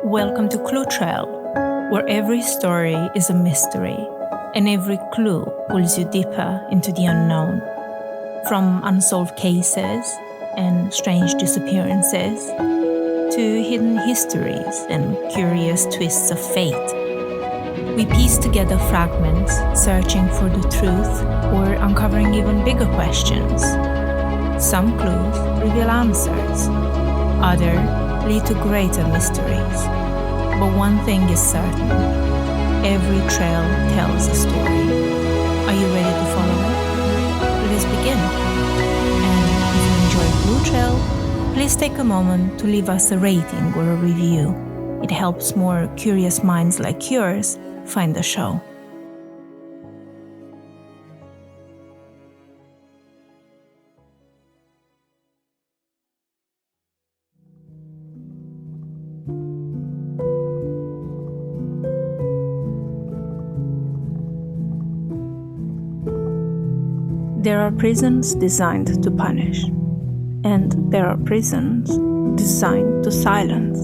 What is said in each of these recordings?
Welcome to Clue Trail, where every story is a mystery and every clue pulls you deeper into the unknown. From unsolved cases and strange disappearances to hidden histories and curious twists of fate. We piece together fragments, searching for the truth or uncovering even bigger questions. Some clues reveal answers, others lead to greater mysteries. But one thing is certain, every trail tells a story. Are you ready to follow it? Let's begin. And if you enjoy Clue Trail, please take a moment to leave us a rating or a review. It helps more curious minds like yours find the show. There are prisons designed to punish, and there are prisons designed to silence.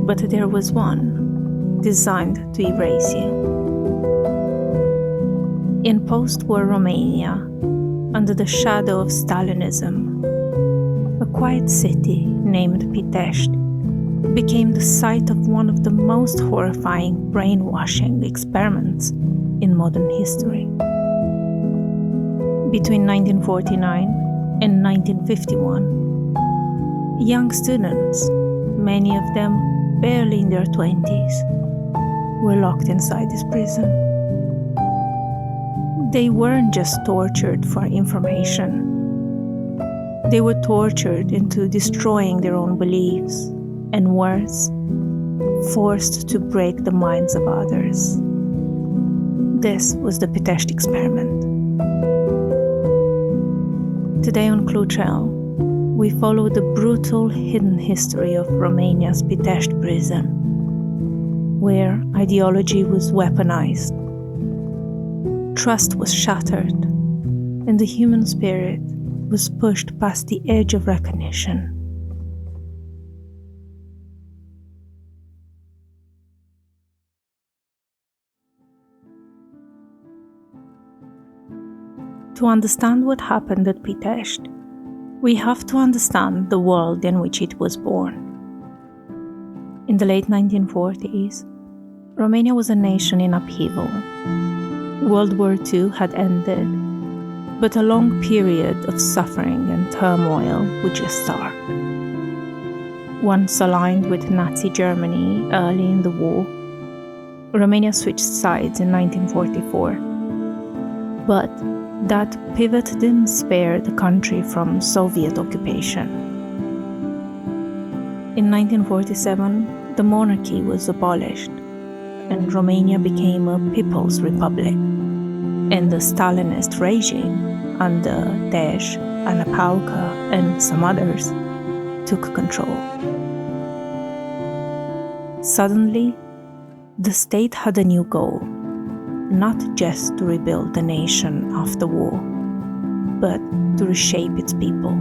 But there was one designed to erase you. In post-war Romania, under the shadow of Stalinism, a quiet city named Pitești became the site of one of the most horrifying brainwashing experiments in modern history. Between 1949 and 1951, young students, many of them barely in their 20s, were locked inside this prison. They weren't just tortured for information. They were tortured into destroying their own beliefs, and worse, forced to break the minds of others. This was the Pitești experiment. Today on Clue Trail, we follow the brutal hidden history of Romania's Pitești Prison, where ideology was weaponized, trust was shattered, and the human spirit was pushed past the edge of recognition. To understand what happened at Pitești, we have to understand the world in which it was born. In the late 1940s, Romania was a nation in upheaval. World War II had ended, but a long period of suffering and turmoil would just start. Once aligned with Nazi Germany early in the war, Romania switched sides in 1944. But that pivot didn't spare the country from Soviet occupation. In 1947, the monarchy was abolished, and Romania became a people's republic, and the Stalinist regime under Desh, Anapauca, and some others took control. Suddenly, the state had a new goal. Not just to rebuild the nation after war, but to reshape its people.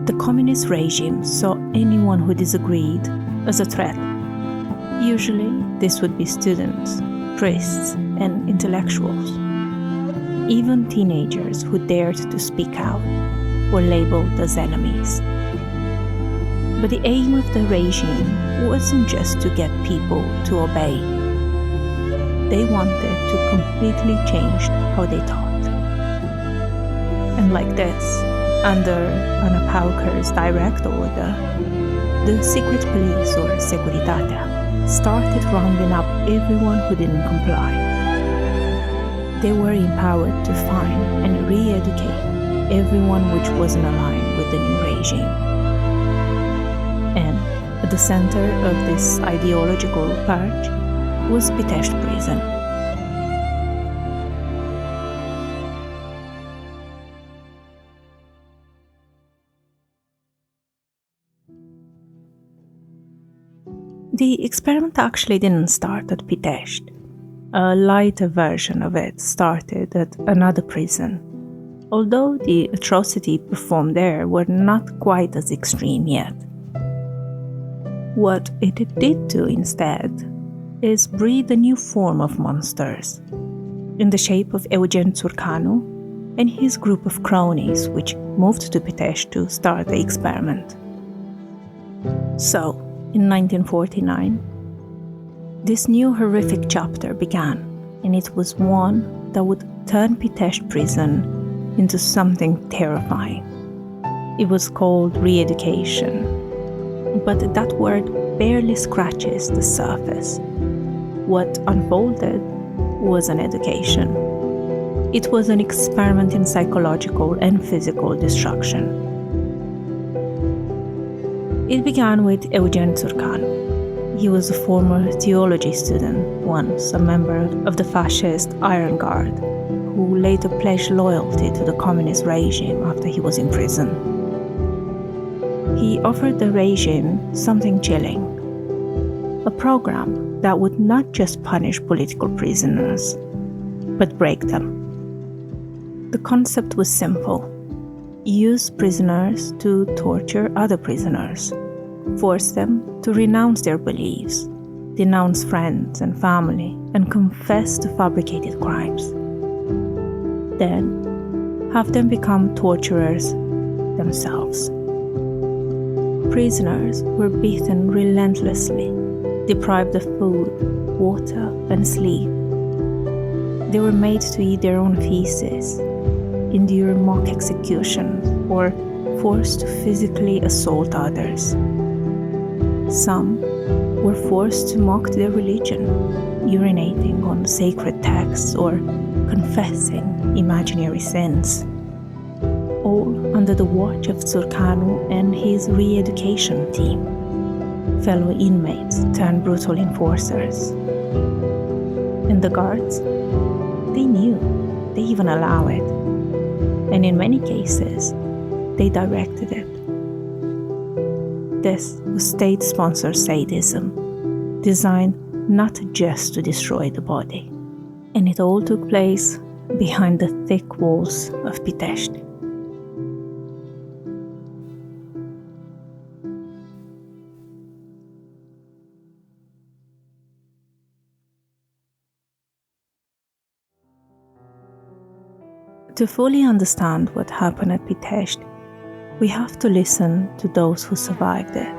The communist regime saw anyone who disagreed as a threat. Usually, this would be students, priests, and intellectuals. Even teenagers who dared to speak out were labeled as enemies. But the aim of the regime wasn't just to get people to obey. They wanted to completely change how they taught. And like this, under Anapauca's direct order, the secret police or Securitatea started rounding up everyone who didn't comply. They were empowered to find and re-educate everyone which wasn't aligned with the new regime. And at the center of this ideological purge was Pitești Prison. The experiment actually didn't start at Pitești. A lighter version of it started at another prison, although the atrocity performed there were not quite as extreme yet. What it did do instead is breed a new form of monsters, in the shape of Eugen Țurcanu and his group of cronies, which moved to Pitești to start the experiment. So, in 1949, this new horrific chapter began, and it was one that would turn Pitești Prison into something terrifying. It was called re-education, but that word barely scratches the surface. What unfolded was an education. It was an experiment in psychological and physical destruction. It began with Eugen Țurcanu. He was a former theology student, once a member of the fascist Iron Guard, who later pledged loyalty to the communist regime after he was in prison. He offered the regime something chilling, a program that would not just punish political prisoners, but break them. The concept was simple: use prisoners to torture other prisoners, force them to renounce their beliefs, denounce friends and family, and confess to fabricated crimes. Then, have them become torturers themselves. Prisoners were beaten relentlessly, deprived of food, water, and sleep. They were made to eat their own feces, endure mock executions, or forced to physically assault others. Some were forced to mock their religion, urinating on sacred texts or confessing imaginary sins, all under the watch of Țurcanu and his re-education team, fellow inmates turned brutal enforcers. And the guards, they knew, they even allowed it, and in many cases, they directed it. This was state-sponsored sadism, designed not just to destroy the body. And it all took place behind the thick walls of Pitești. To fully understand what happened at Pitești, we have to listen to those who survived it,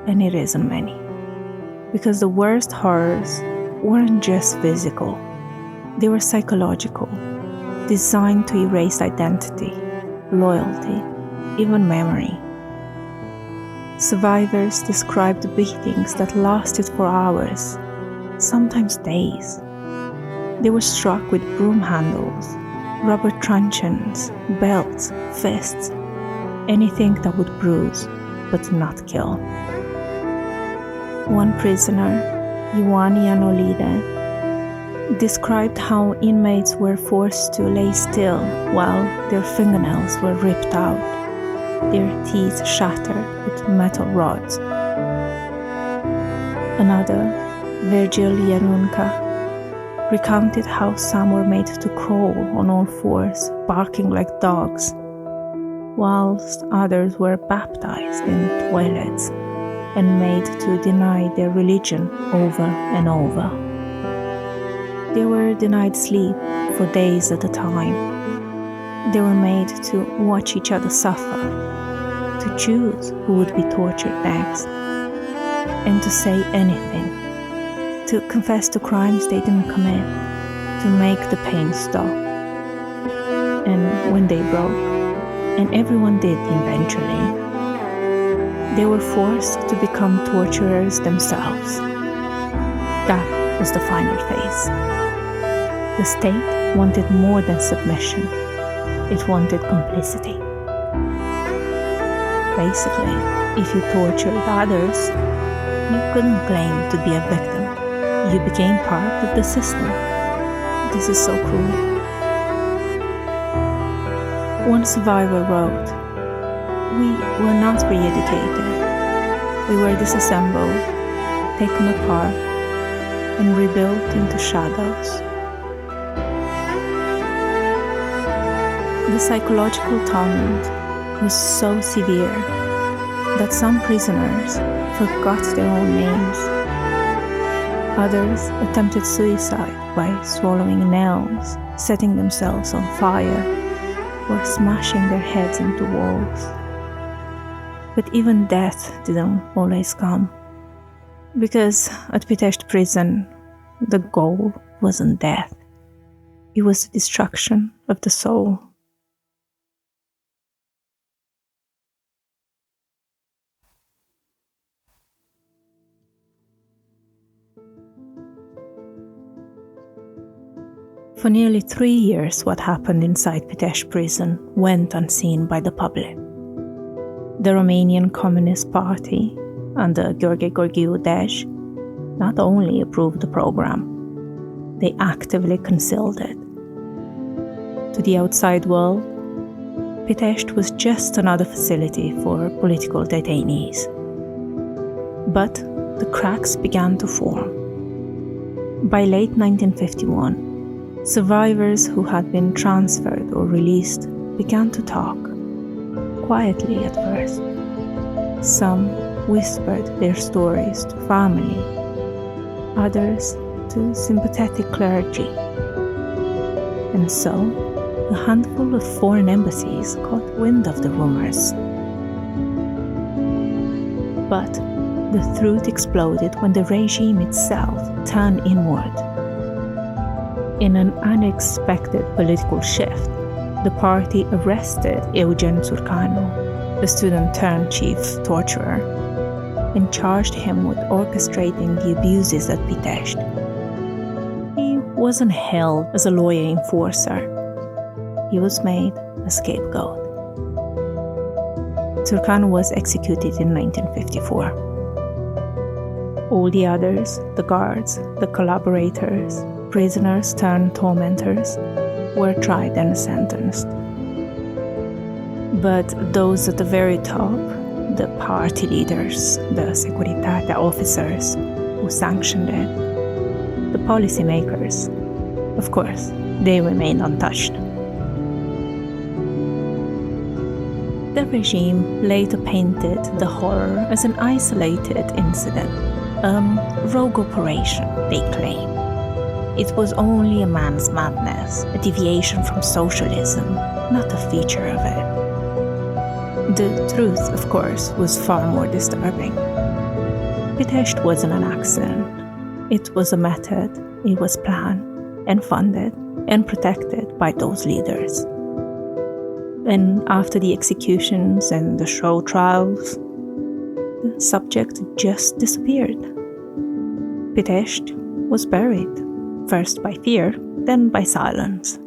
and it isn't many. Because the worst horrors weren't just physical, they were psychological, designed to erase identity, loyalty, even memory. Survivors described beatings that lasted for hours, sometimes days. They were struck with broom handles, rubber truncheons, belts, fists, anything that would bruise but not kill. One prisoner, Ioan Ianolide, described how inmates were forced to lay still while their fingernails were ripped out, their teeth shattered with metal rods. Another, Virgil Ianunca, recounted how some were made to crawl on all fours, barking like dogs, whilst others were baptized in toilets and made to deny their religion over and over. They were denied sleep for days at a time. They were made to watch each other suffer, to choose who would be tortured next, and to say anything, to confess to crimes they didn't commit, to make the pain stop. And when they broke, and everyone did eventually, they were forced to become torturers themselves. That was the final phase. The state wanted more than submission. It wanted complicity. Basically, if you tortured others, you couldn't claim to be a victim. You became part of the system. This is so cruel. One survivor wrote, "We were not re-educated. We were disassembled, taken apart, and rebuilt into shadows." The psychological torment was so severe that some prisoners forgot their own names. Others attempted suicide by swallowing nails, setting themselves on fire, or smashing their heads into walls. But even death didn't always come, because at Pitești Prison, the goal wasn't death. It was the destruction of the soul. For nearly 3 years, what happened inside Pitești Prison went unseen by the public. The Romanian Communist Party, under Gheorghe Gheorghiu Dej, not only approved the program, they actively concealed it. To the outside world, Pitești was just another facility for political detainees. But the cracks began to form. By late 1951, survivors who had been transferred or released began to talk, quietly at first. Some whispered their stories to family, others to sympathetic clergy. And so, a handful of foreign embassies caught wind of the rumors. But the truth exploded when the regime itself turned inward. In an unexpected political shift, the party arrested Eugen Țurcanu, a student-turned-chief torturer, and charged him with orchestrating the abuses at Pitești. He wasn't held as a loyal enforcer. He was made a scapegoat. Țurcanu was executed in 1954. All the others, the guards, the collaborators, prisoners turned tormentors, were tried and sentenced. But those at the very top, the party leaders, the Securitatea officers who sanctioned it, the policymakers, of course, they remained untouched. The regime later painted the horror as an isolated incident, a rogue operation, they claim. It was only a man's madness, a deviation from socialism, not a feature of it. The truth, of course, was far more disturbing. Pitești wasn't an accident. It was a method, it was planned and funded and protected by those leaders. And after the executions and the show trials, the subject just disappeared. Pitești was buried. First by fear, then by silence.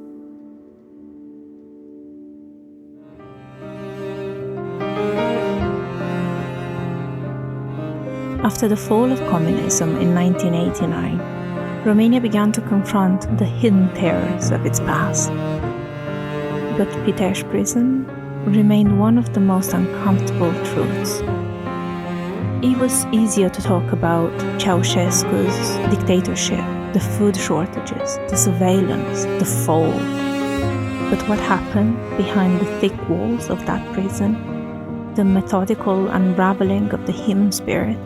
After the fall of communism in 1989, Romania began to confront the hidden terrors of its past. But Pitești Prison remained one of the most uncomfortable truths. It was easier to talk about Ceausescu's dictatorship, the food shortages, the surveillance, the fall. But what happened behind the thick walls of that prison, the methodical unraveling of the human spirit,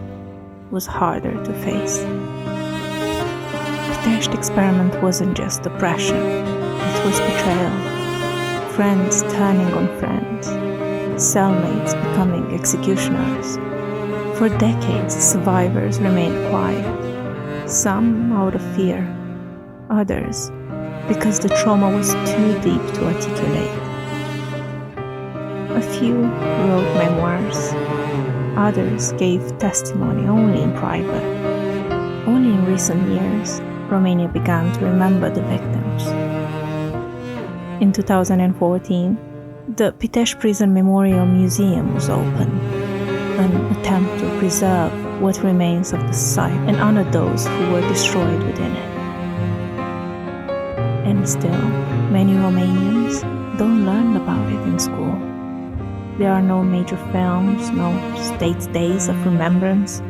was harder to face. Pitești experiment wasn't just oppression, it was betrayal. Friends turning on friends, cellmates becoming executioners. For decades, survivors remained quiet, some out of fear, others because the trauma was too deep to articulate. A few wrote memoirs, others gave testimony only in private. Only in recent years, Romania began to remember the victims. In 2014, the Pitești Prison Memorial Museum was opened, an attempt to preserve what remains of the site and honor those who were destroyed within it. And still, many Romanians don't learn about it in school. There are no major films, no state days of remembrance,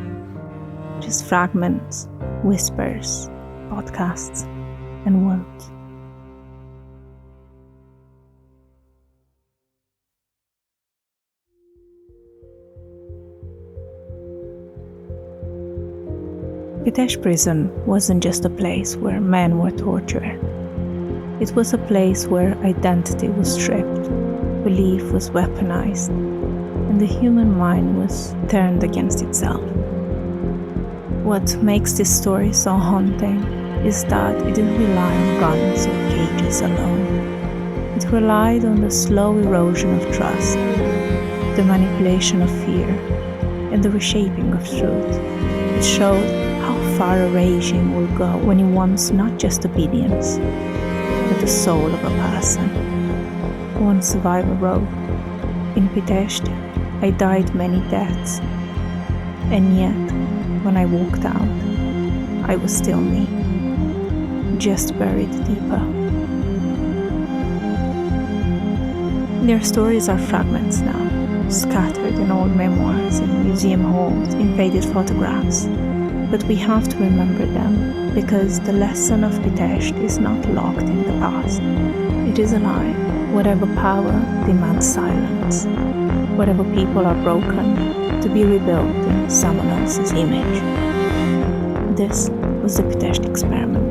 just fragments, whispers, podcasts, and words. Pitești Prison wasn't just a place where men were tortured. It was a place where identity was stripped, belief was weaponized, and the human mind was turned against itself. What makes this story so haunting is that it didn't rely on guns or cages alone. It relied on the slow erosion of trust, the manipulation of fear, and the reshaping of truth. It showed how far a regime will go when it wants not just obedience, but the soul of a person. One survivor wrote, "In Pitești, I died many deaths, and yet, when I walked out, I was still me, just buried deeper." Their stories are fragments now, scattered in old memoirs, in museum halls, in faded photographs. But we have to remember them, because the lesson of Pitești is not locked in the past. It is alive, whatever power demands silence, whatever people are broken, to be rebuilt in someone else's image. This was the Pitești experiment.